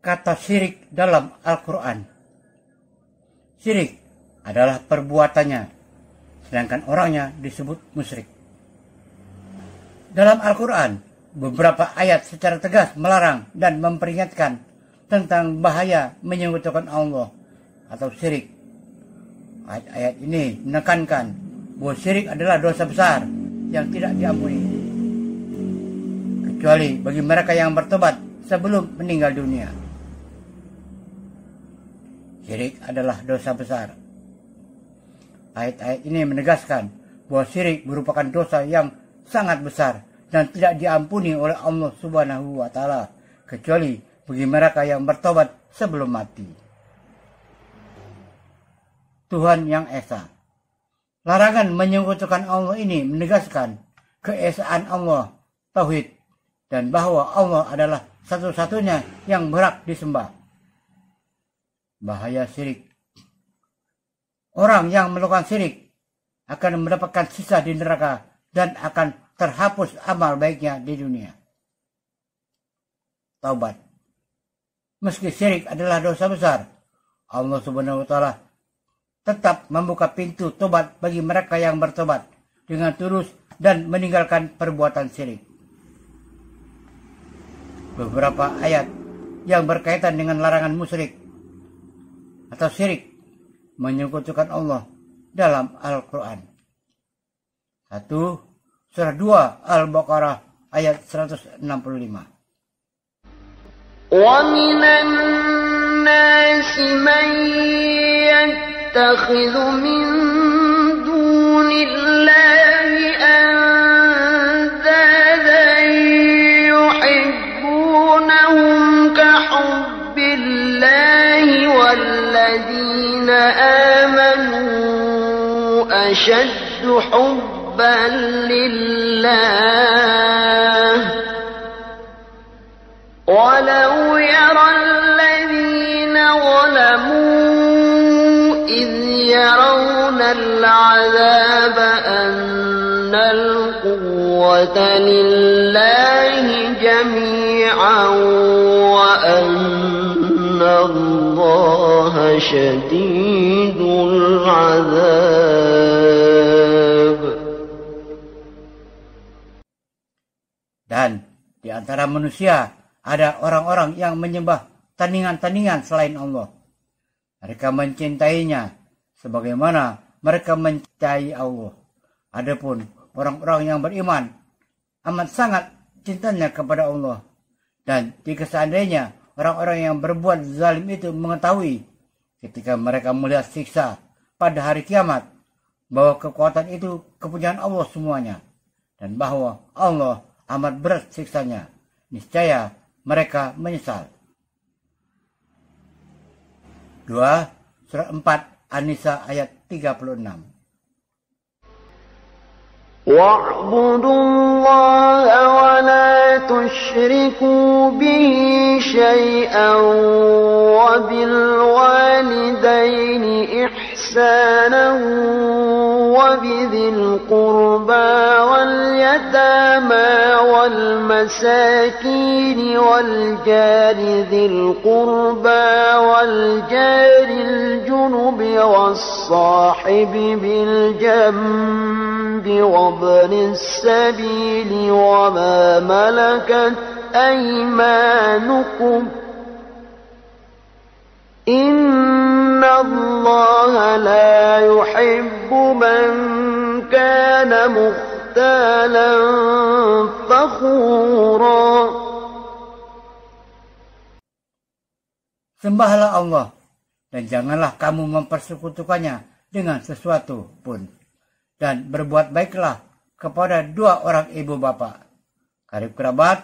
kata syirik dalam Al-Quran. Syirik adalah perbuatannya, sedangkan orangnya disebut musyrik. Dalam Al-Quran, beberapa ayat secara tegas melarang dan memperingatkan tentang bahaya menyekutukan Allah atau syirik. Ayat-ayat ini menekankan bahwa syirik adalah dosa besar yang tidak diampuni, kecuali bagi mereka yang bertobat sebelum meninggal dunia. Syirik adalah dosa besar. Ayat-ayat ini menegaskan bahwa syirik merupakan dosa yang sangat besar dan tidak diampuni oleh Allah Subhanahu wa Ta'ala, kecuali bagi mereka yang bertobat sebelum mati. Tuhan yang Esa. Larangan menyekutukan Allah ini menegaskan keesaan Allah, tauhid, dan bahwa Allah adalah satu-satunya yang berhak disembah. Bahaya syirik. Orang yang melakukan syirik akan mendapatkan sisa di neraka dan akan terhapus amal baiknya di dunia. Taubat. Meski syirik adalah dosa besar, Allah Subhanahu wa Ta'ala tetap membuka pintu tobat bagi mereka yang bertobat dengan tulus dan meninggalkan perbuatan syirik. Beberapa ayat yang berkaitan dengan larangan musyrik atau syirik menyekutukan Allah dalam Al-Quran. 1. Surah 2 Al-Baqarah ayat 165. وَمِنَ النَّاسِ مَن يَتَّخِذُ مِن دُونِ اللَّهِ أَندَادًا يُحِبُّونَهُمْ كَحُبِّ اللَّهِ وَالَّذِينَ آمَنُوا أَشَدُّ حُبًّا لِلَّهِ وَلَوْ يَرَى الَّذِينَ ظَلَمُوا إِذْ يَرَوْنَ الْعَذَابَ أَنَّ الْقُوَّةَ لِلَّهِ جَمِيعًا وَأَنَّ اللَّهَ شَدِيدُ الْعَذَابِ. Dan di antara manusia ada orang-orang yang menyembah tandingan-tandingan selain Allah. Mereka mencintainya sebagaimana mereka mencintai Allah. Adapun orang-orang yang beriman amat sangat cintanya kepada Allah. Dan jika seandainya orang-orang yang berbuat zalim itu mengetahui ketika mereka melihat siksa pada hari kiamat bahwa kekuatan itu kepunyaan Allah semuanya dan bahwa Allah amat berat siksanya, niscaya mereka menyesal. 2. Surah 4 An-Nisa ayat 36. وَاعْبُدُوا اللَّهَ وَلَا تُشْرِكُوا بِهِ شَيْئًا وَبِالْوَالِدَيْنِ إِحْسَانًا وَبِذِي الْقُرْبَى وَالْيَتَامَى وَالْمَسَاكِينِ وَالْجَارِ ذِي الْقُرْبَى وَالْجَارِ الْجُنُبِ وَالصَّاحِبِ بِالْجَنبِ وَابْنِ السَّبِيلِ وَمَا مَلَكَتْ أَيْمَانُكُمْ إِنَّ اللَّهَ لَا يُحِبُّ مَنْ كَانَ مُخْتَالًا فَخُورًا. Sembahlah Allah dan janganlah kamu mempersekutukannya dengan sesuatu pun. Dan berbuat baiklah kepada dua orang ibu bapa, karib kerabat,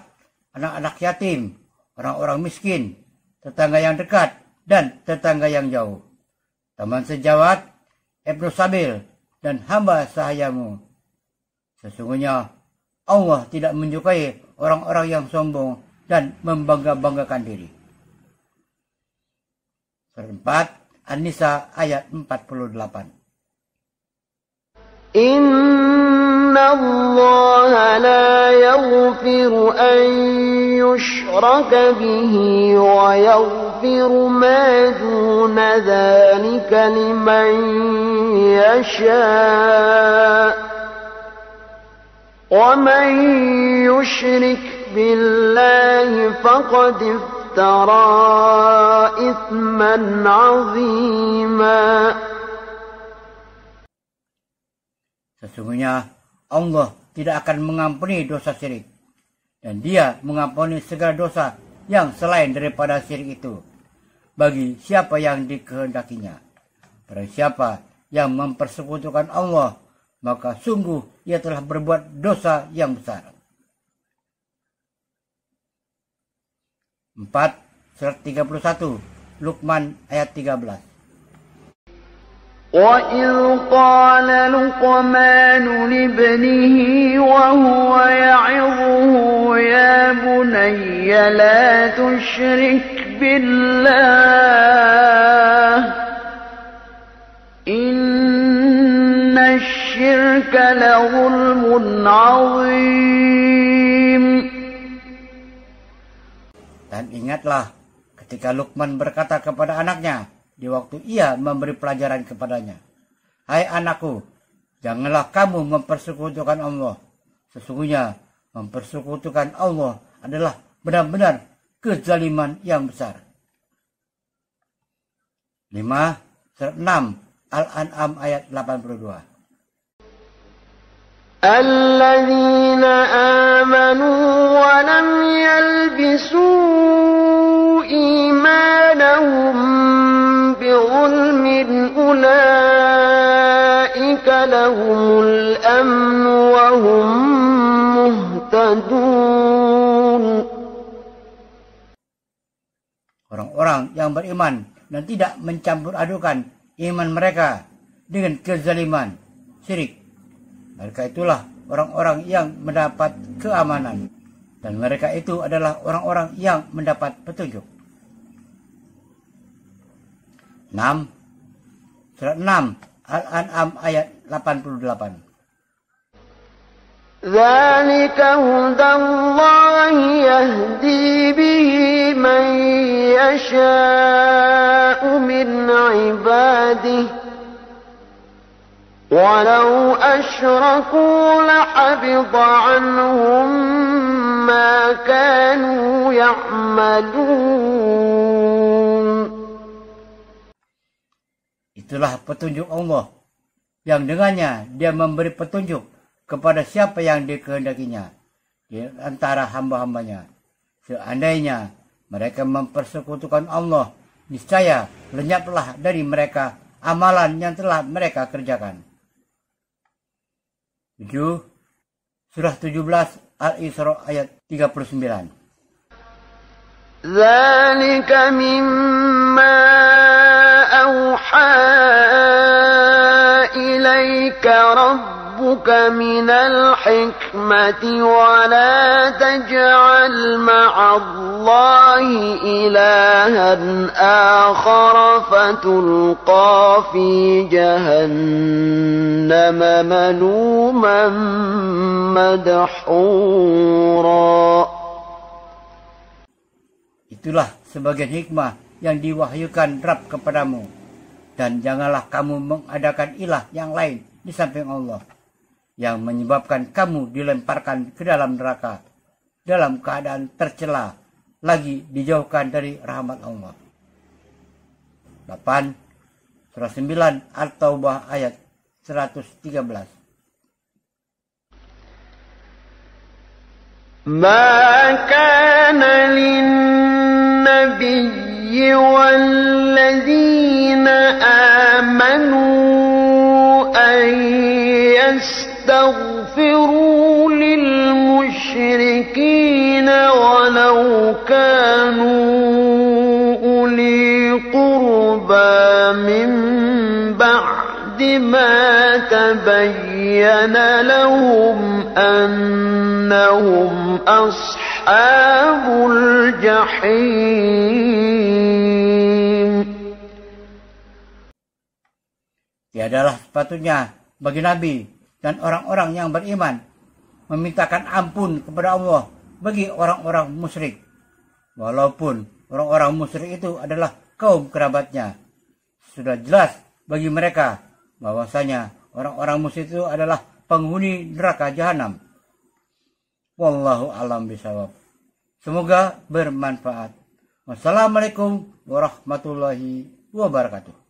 anak-anak yatim, orang-orang miskin, tetangga yang dekat, dan tetangga yang jauh, teman sejawat, ibnu sabil, dan hamba sahayamu. Sesungguhnya Allah tidak menyukai orang-orang yang sombong dan membangga-banggakan diri. Surah 4 An-Nisa ayat 48. إِنَّ اللَّهَ لَا يَغْفِرُ أَن يشرك به ويغفر ما دون ذلك لمن يشاء ومن يشرك بالله فقد افترى إثما عظيما. Sesungguhnya Allah tidak akan mengampuni dosa syirik, dan Dia mengampuni segala dosa yang selain daripada syirik itu bagi siapa yang dikehendakinya. Barang siapa yang mempersekutukan Allah, maka sungguh ia telah berbuat dosa yang besar. 4. Surat 31 Luqman ayat 13. وَإِذْ قَالَ لُقْمَانُ لِابْنِهِ وَهُوَ يَعِظُهُ يَا بُنَيَّ لَا تُشْرِكْ بِاللَّهِ إِنَّ الشِّرْكَ لَظُلْمٌ عَظِيمٌ. Dan ingatlah ketika Luqman berkata kepada anaknya di waktu ia memberi pelajaran kepadanya, "Hai anakku, janganlah kamu mempersekutukan Allah. Sesungguhnya mempersekutukan Allah adalah benar-benar kezaliman yang besar." 5. Surat 6 Al-An'am ayat 82. الذين آمنوا ولم يلبسوا إيمانهم بظلم أولئك لهم الأمن وهم مهتدون. Orang-orang yang beriman dan tidak mencampur adukan iman mereka dengan kezaliman, syirik, mereka itulah orang-orang yang mendapat keamanan, dan mereka itu adalah orang-orang yang mendapat petunjuk. 6. Surat 6 Al-An'am ayat 88. ذلك هدى الله يهدي به من يشاء من عباده ولو أشركوا لحبط عنهم ما كانوا يعملون. Itulah petunjuk Allah, yang dengannya Dia memberi petunjuk kepada siapa yang dikehendakinya di antara hamba-hambanya. Seandainya mereka mempersekutukan Allah, niscaya lenyaplah dari mereka amalan yang telah mereka kerjakan. 7. Surah 17 Al-Isra ayat 39. ذلك مما أوحى إليك ربك من الحكمة ولا تجعل مع الله إلها آخر فتلقى في جهنم ملوما مدحورا. Itulah sebagian hikmah yang diwahyukan Rabb kepadamu, dan janganlah kamu mengadakan ilah yang lain di samping Allah, yang menyebabkan kamu dilemparkan ke dalam neraka dalam keadaan tercela, lagi dijauhkan dari rahmat Allah. 8. Surah 9 At-Taubah ayat 113. ما كان للنبي والذين آمنوا أن يستغفروا للمشركين ولو كانوا أولي قربى من بعد ما تبين لهم أنهم أصحاب الجحيم. Tiadalah sepatutnya bagi Nabi dan orang-orang yang beriman memintakan ampun kepada Allah bagi orang-orang musyrik. Walaupun orang-orang musyrik itu adalah kaum kerabatnya. Sudah jelas bagi mereka bahwasanya orang-orang musyrik itu adalah penghuni neraka jahanam. Wallahu a'lam bishawab. Semoga bermanfaat. Wassalamualaikum warahmatullahi wabarakatuh.